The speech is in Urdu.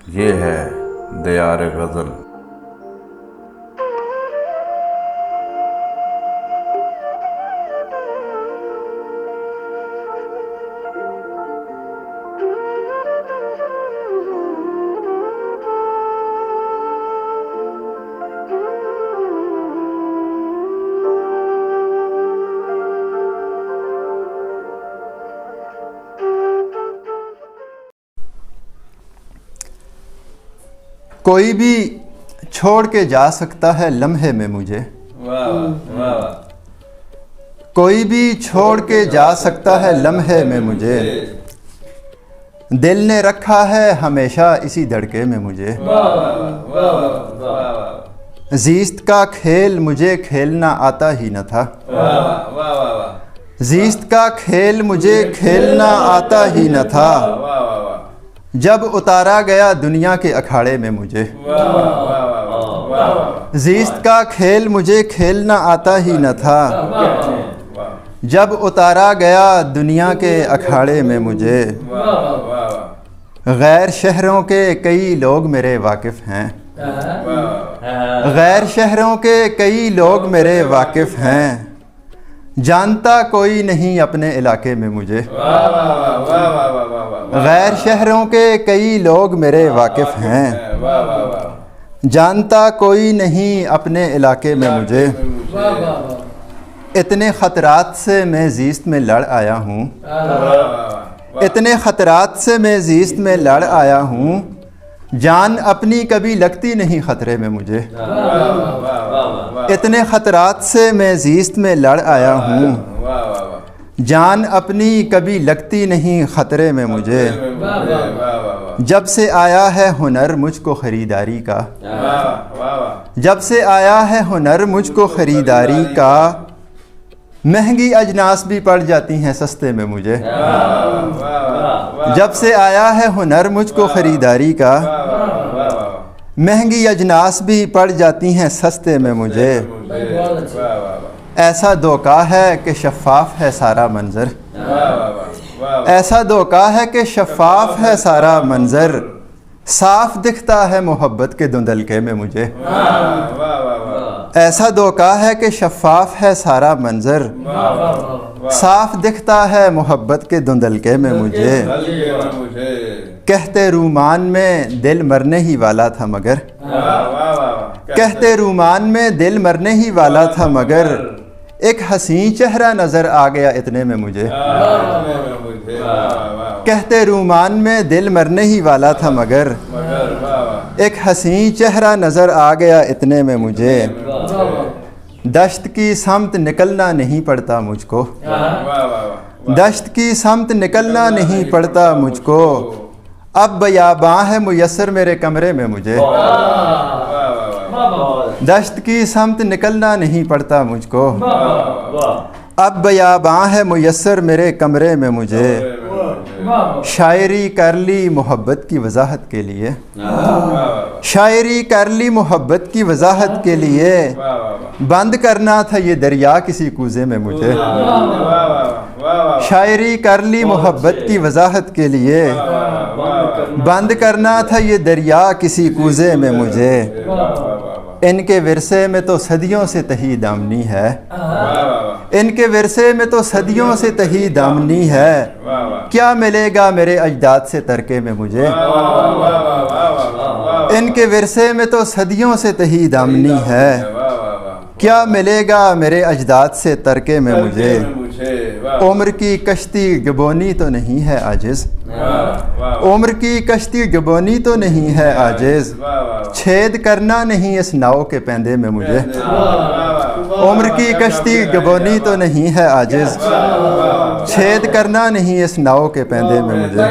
یہ ہے دیار غزل۔ کوئی بھی چھوڑ کے جا سکتا ہے لمحے میں مجھے، کوئی بھی چھوڑ کے جا سکتا ہے لمحے میں مجھے، دل نے رکھا ہے ہمیشہ اسی دھڑکے میں مجھے، زیست کا کھیل مجھے کھیلنا آتا ہی نہ تھا، زیست کا کھیل مجھے کھیلنا آتا ہی نہ تھا، جب اتارا گیا دنیا کے اکھاڑے میں مجھے، زیست کا کھیل مجھے کھیلنا آتا ہی نہ تھا، جب اتارا گیا دنیا کے اکھاڑے میں مجھے، غیر شہروں کے کئی لوگ میرے واقف ہیں، غیر شہروں کے کئی لوگ میرے واقف ہیں، جانتا کوئی نہیں اپنے علاقے میں مجھے، غیر شہروں کے کئی لوگ میرے واقف ہیں، جانتا کوئی نہیں اپنے علاقے میں مجھے، اتنے خطرات سے میں زیست میں لڑ آیا ہوں، اتنے خطرات سے میں زیست میں لڑ آیا ہوں، جان اپنی کبھی لگتی نہیں خطرے میں مجھے، اتنے خطرات سے میں زیست میں لڑ آیا ہوں، جان اپنی کبھی لگتی نہیں خطرے میں مجھے، جب سے آیا ہے ہنر مجھ کو خریداری کا، جب سے آیا ہے ہنر مجھ کو خریداری کا، مہنگی اجناس بھی پڑ جاتی ہیں سستے میں مجھے، جب سے آیا ہے ہنر مجھ کو خریداری کا، مہنگی اجناس بھی پڑ جاتی ہیں سستے میں مجھے، ایسا دھوکا ہے کہ شفاف ہے سارا منظر، ایسا دھوکا ہے کہ شفاف ہے سارا منظر، صاف دکھتا ہے محبت کے دھندلکے میں مجھے، ایسا دھوکا ہے کہ شفاف ہے سارا منظر، صاف دکھتا ہے محبت کے دھندلکے میں مجھے، کہتے رومان میں دل مرنے ہی والا تھا مگر، کہتے رومان میں دل مرنے ہی والا تھا مگر، ایک حسین چہرہ نظر آ گیا اتنے میں مجھے، کہتے رومان میں دل مرنے ہی والا تھا مگر، ایک حسین چہرہ نظر آ گیا اتنے میں مجھے، دشت کی سمت نکلنا نہیں پڑتا مجھ کو، دشت کی سمت نکلنا نہیں پڑتا مجھ کو، اب بیاباں ہے میسر میرے کمرے میں مجھے، دشت کی سمت نکلنا نہیں پڑتا مجھ کو، اب بیاباں ہے میسر میرے کمرے میں مجھے، شاعری کر لی محبت کی وضاحت کے لیے، شاعری کر لی محبت کی وضاحت کے لیے، بند کرنا تھا یہ دریا کسی کوزے میں مجھے، شاعری کر لی محبت کی وضاحت کے لیے، بند کرنا تھا یہ دریا کسی کوزے میں مجھے، ان کے ورثے میں تو صدیوں سے تہی دامنی ہے، ان کے ورثے میں تو صدیوں سے تہی دامنی ہے، کیا ملے گا میرے اجداد سے ترکے میں مجھے، ان کے ورثے میں تو صدیوں سے تہی دامنی ہے، کیا ملے گا میرے اجداد سے ترکے میں مجھے، عمر کی کشتی گبونی تو نہیں ہے عاجز، عمر کی کشتی گبونی تو نہیں ہے عاجز، چھید کرنا نہیں اس ناؤ کے پیندے میں مجھے، عمر کی کشتی گبونی تو نہیں ہے عاجز، چھید کرنا نہیں اس ناؤ کے پیندے میں مجھے۔